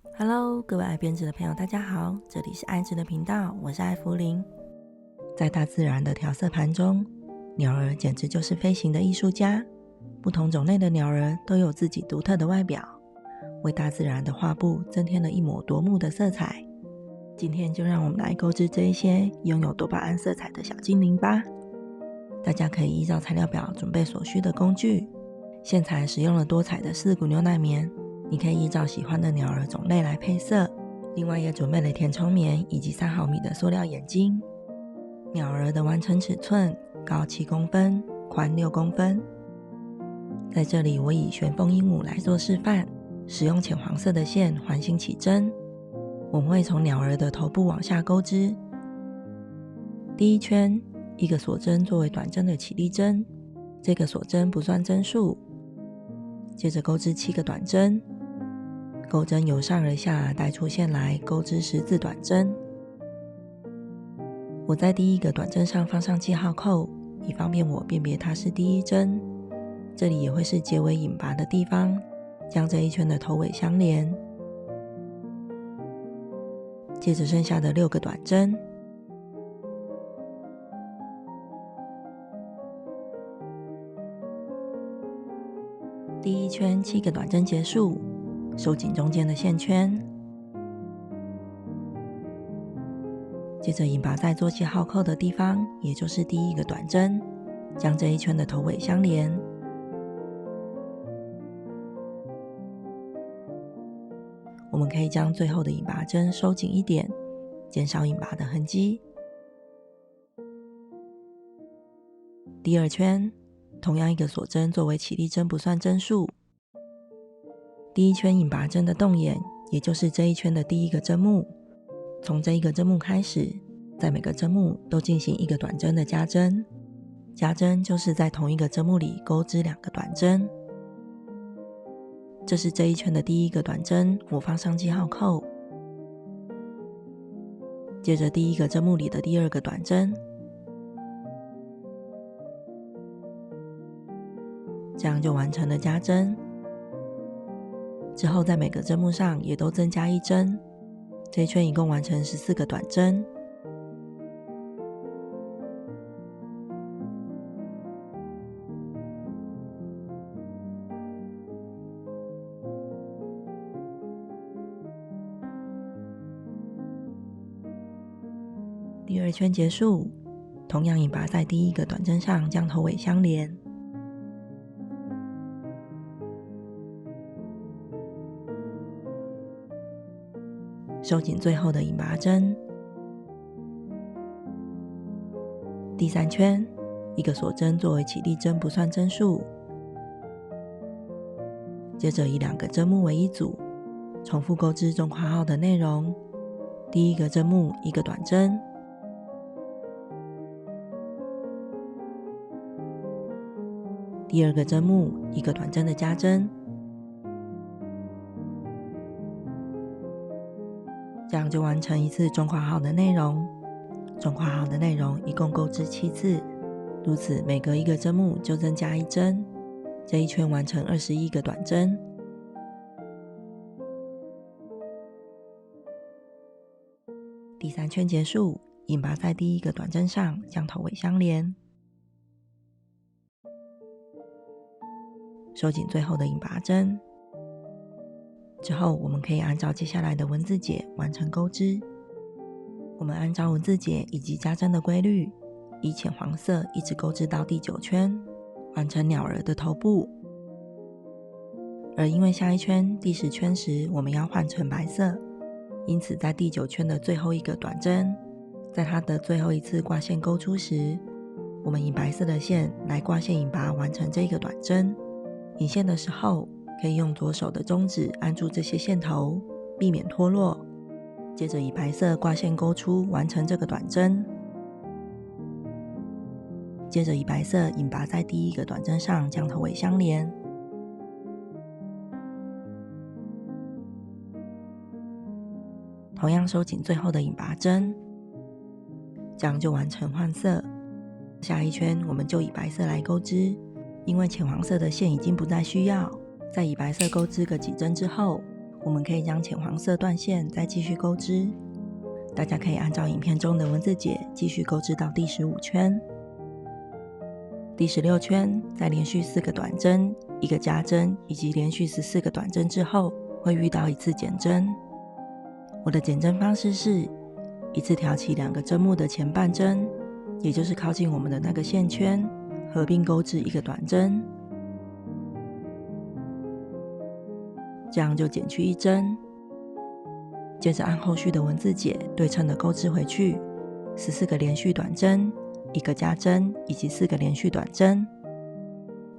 Hello，各位爱编织的朋友，大家好，这里是爱织的频道，我是艾芙琳。在大自然的调色盘中，鸟儿简直就是飞行的艺术家。不同种类的鸟儿都有自己独特的外表，为大自然的画布增添了一抹夺目的色彩。今天就让我们来购置这一些拥有多巴胺色彩的小精灵吧。大家可以依照材料表准备所需的工具。线材使用了多彩的4股牛奶棉，你可以依照喜欢的鸟儿种类来配色。另外也准备了填充棉以及3毫米的塑料眼睛。鸟儿的完成尺寸高7公分，宽6公分。在这里我以旋风鹦鹉来做示范，使用浅黄色的线环形起针。我们会从鸟儿的头部往下钩织。第一圈一个锁针作为短针的起立针，这个锁针不算针数。接着钩织7个短针，钩针由上而下带出线来，钩织10字短针。我在第一个短针上放上记号扣，以方便我辨别它是第一针。这里也会是结尾引拔的地方，将这一圈的头尾相连。接着剩下的6个短针，第一圈7个短针结束，收紧中间的线圈。接着引拔在做记号扣的地方，也就是第一个短针，将这一圈的头尾相连。我们可以将最后的引拔针收紧一点，减少引拔的痕迹。第二圈同样一个锁针作为起立针，不算针数。第一圈引拔针的动眼，也就是这一圈的第一个针目，从这一个针目开始，在每个针目都进行1个短针的加针。加针就是在同一个针目里钩织2个短针。这是这一圈的第一个短针，我放上记号扣。接着第一个针目里的第2个短针，这样就完成了加针。之后在每个针目上也都增加1针，这一圈一共完成14个短针。第2圈结束，同样引拔在第一个短针上，将头尾相连。收紧最后的引拔针。第3圈1个锁针作为起立针，不算针数。接着以2个针目为一组，重复钩织中括号的内容。第一个针目1个短针，第2个针目1个短针的加针，这样就完成一次中括号的内容。中括号的内容一共钩织7次，如此每隔1个针目就增加1针，这一圈完成21个短针。第3圈结束，引拔在第一个短针上，将头尾相连。收紧最后的引拔针。之后我们可以按照接下来的文字解完成钩织。我们按照文字解以及加针的规律，以浅黄色一直钩织到第9圈，完成鸟儿的头部。而因为下一圈第10圈时我们要换成白色，因此在第9圈的最后一个短针，在它的最后一次挂线钩出时，我们以白色的线来挂线引拔完成这个短针。引线的时候可以用左手的中指按住这些线头，避免脱落。接着以白色挂线钩出完成这个短针。接着以白色引拔在第一个短针上，将头尾相连。同样收紧最后的引拔针，这样就完成换色。下一圈我们就以白色来钩织，因为浅黄色的线已经不再需要，在以白色钩织个几针之后，我们可以将浅黄色断线再继续钩织。大家可以按照影片中的文字解继续钩织到第15圈。第16圈，在连续4个短针、1个加针以及连续14个短针之后，会遇到一次减针。我的减针方式是一次挑起2个针目的前半针，也就是靠近我们的那个线圈，合并钩织1个短针，这样就减去1针。接着按后续的文字解对称的钩织回去14个连续短针、1个加针以及4个连续短针。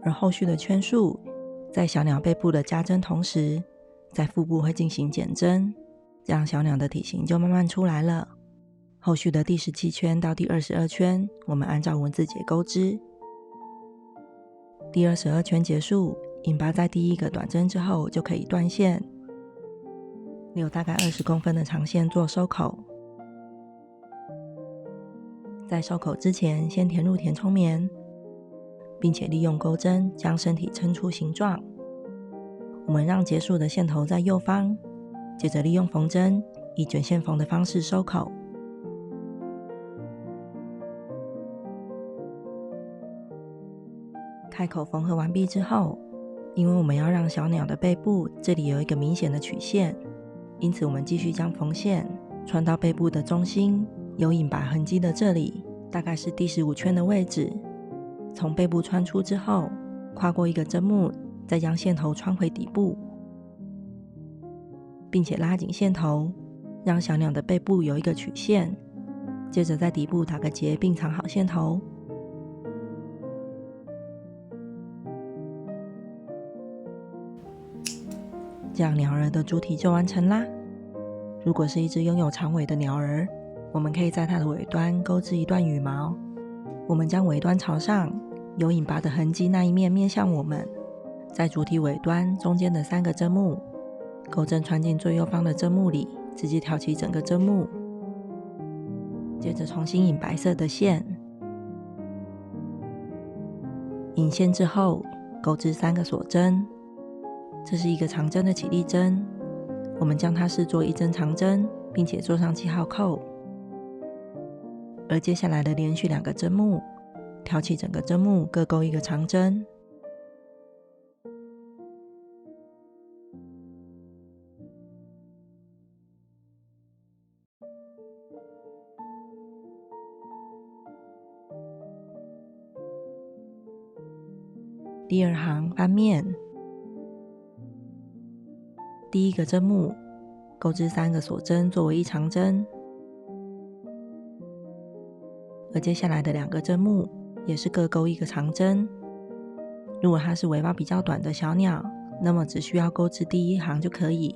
而后续的圈数，在小鸟背部的加针同时，在腹部会进行减针，这样小鸟的体型就慢慢出来了。后续的第17圈到第22圈，我们按照文字解钩织。第22圈结束，引拔在第1个短针之后就可以断线，留大概20公分的长线做收口。在收口之前，先填入填充棉，并且利用钩针将身体撑出形状。我们让结束的线头在右方，接着利用缝针以卷线缝的方式收口。开口缝合完毕之后，因为我们要让小鸟的背部这里有一个明显的曲线，因此我们继续将缝线穿到背部的中心，有引拔痕迹的这里，大概是第15圈的位置。从背部穿出之后，跨过1个针目，再将线头穿回底部，并且拉紧线头，让小鸟的背部有一个曲线。接着在底部打个结并藏好线头。这样鸟儿的主体就完成啦。如果是一只拥有长尾的鸟儿，我们可以在它的尾端钩织一段羽毛。我们将尾端朝上，有引拔的痕迹那一面面向我们，在主体尾端中间的3个针目，钩针穿进最右方的针目里，直接挑起整个针目。接着重新引白色的线，引线之后钩织3个锁针。这是一个长针的起立针，我们将它视作1针长针，并且做上记号扣。而接下来的连续2个针目，挑起整个针目，各钩1个长针。第2行翻面，第1个针目钩织3个锁针作为1长针，而接下来的2个针目也是各钩1个长针。如果它是尾巴比较短的小鸟，那么只需要钩织第1行就可以。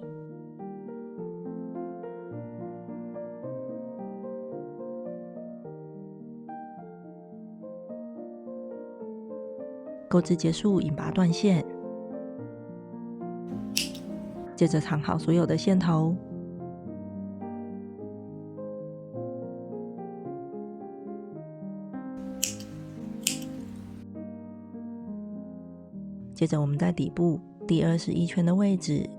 钩织结束，引拔断线，接着藏好所有的线头。接着我们在底部第21圈的位置，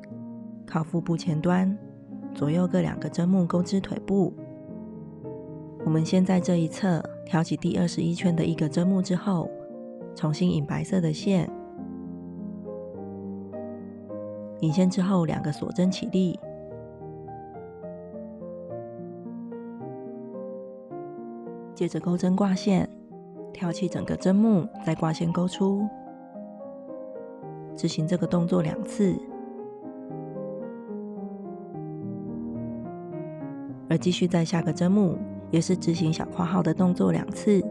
靠腹部前端左右各2个针目钩织腿部。我们先在这一侧挑起第21圈的1个针目之后，重新引白色的线，引线之后2个锁针起立，接着钩针挂线，挑起整个针目，再挂线钩出。执行这个动作2次，而继续在下个针目也是执行小括号的动作2次。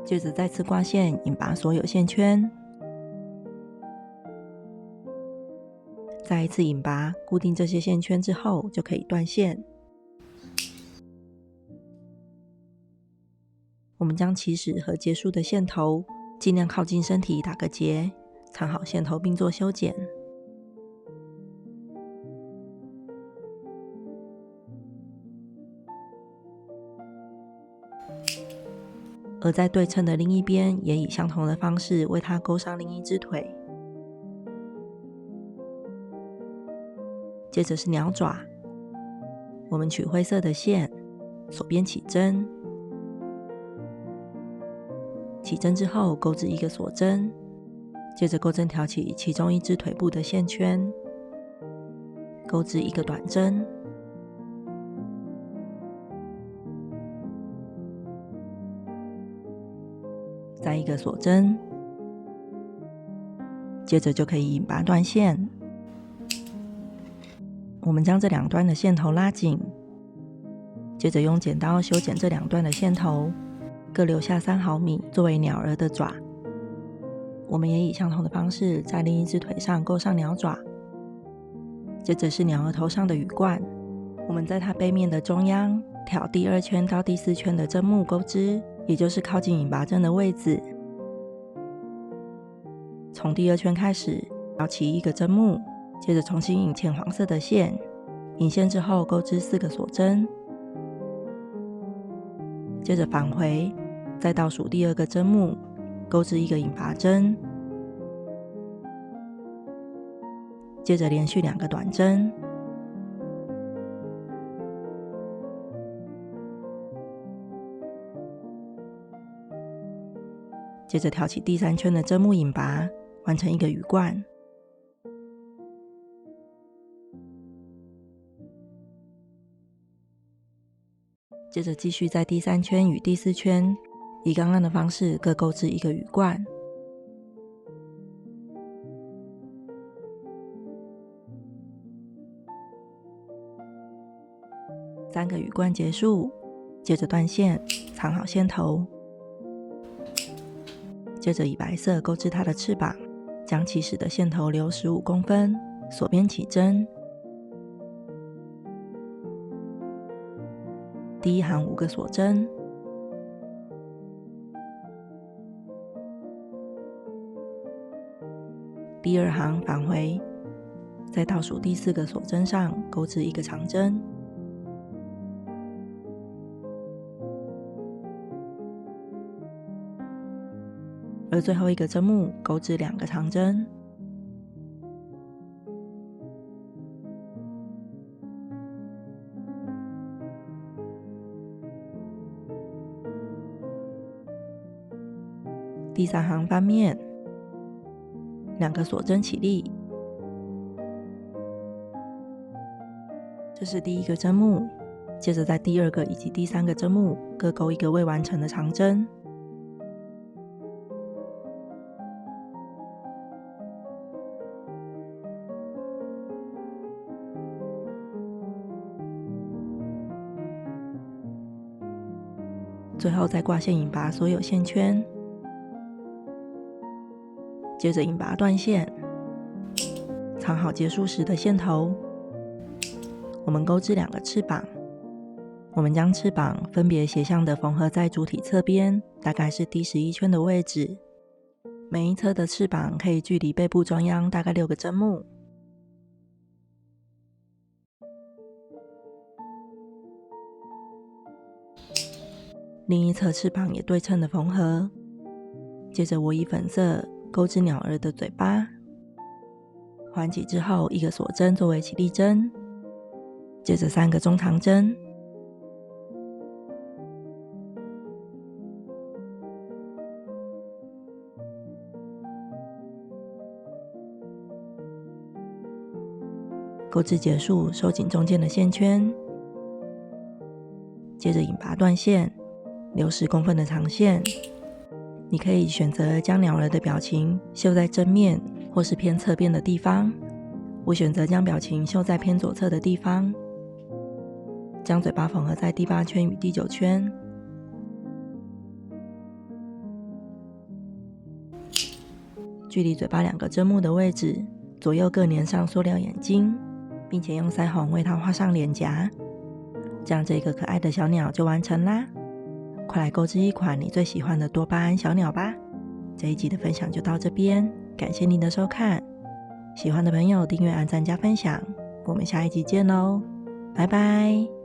接着再次挂线，引拔所有线圈，再一次引拔，固定这些线圈之后就可以断线。我们将起始和结束的线头尽量靠近身体打个结，藏好线头并做修剪。而在对称的另一边也以相同的方式为它勾上另一只腿。接着是鸟爪，我们取灰色的线，锁边起针，起针之后钩织一个锁针，接着钩针挑起其中一只腿部的线圈，钩织一个短针，再一个锁针，接着就可以引拔断线。我们将这两端的线头拉紧，接着用剪刀修剪这两端的线头，各留下3毫米作为鸟儿的爪。我们也以相同的方式在另一只腿上钩上鸟爪。接着是鸟儿头上的羽冠，我们在它背面的中央挑第2圈到第4圈的针目钩织，也就是靠近引拔针的位置。从第2圈开始挑起一个针目，接着重新引浅黄色的线，引线之后钩织4个锁针，接着返回，再倒数第2个针目，钩织一个引拔针，接着连续2个短针，接着挑起第3圈的针目引拔，完成一个羽冠。接着继续在第3圈与第4圈以刚刚的方式各钩织一个羽冠。3个羽冠结束，接着断线，藏好线头，接着以白色钩织它的翅膀，将起始的线头留15公分，锁边起针，第1行5个锁针，第2行返回，在倒数第4个锁针上钩织一个长针，而最后一个针目钩织2个长针。第3行翻面，2个锁针起立，这是第1个针目，接着在第2个以及第3个针目各钩一个未完成的长针，最后再挂线引拔所有线圈，接着引拔断线，藏好结束时的线头。我们钩织2个翅膀，我们将翅膀分别斜向的缝合在主体侧边，大概是第11圈的位置。每一侧的翅膀可以距离背部中央大概6个针目。另一侧翅膀也对称的缝合。接着我以粉色钩织鸟儿的嘴巴，环起之后1个锁针作为起立针，接着3个中长针，钩织结束，收紧中间的线圈，接着引拔断线，留10公分的长线。你可以选择将鸟儿的表情绣在正面或是偏侧边的地方，我选择将表情绣在偏左侧的地方，将嘴巴缝合在第8圈与第9圈。距离嘴巴2个针目的位置，左右各粘上塑料眼睛，并且用腮红为它画上脸颊，这样这个可爱的小鸟就完成啦。快来购置一款你最喜欢的多巴胺小鸟吧。这一集的分享就到这边，感谢您的收看。喜欢的朋友订阅、按赞、加分享，我们下一集见喽，拜拜。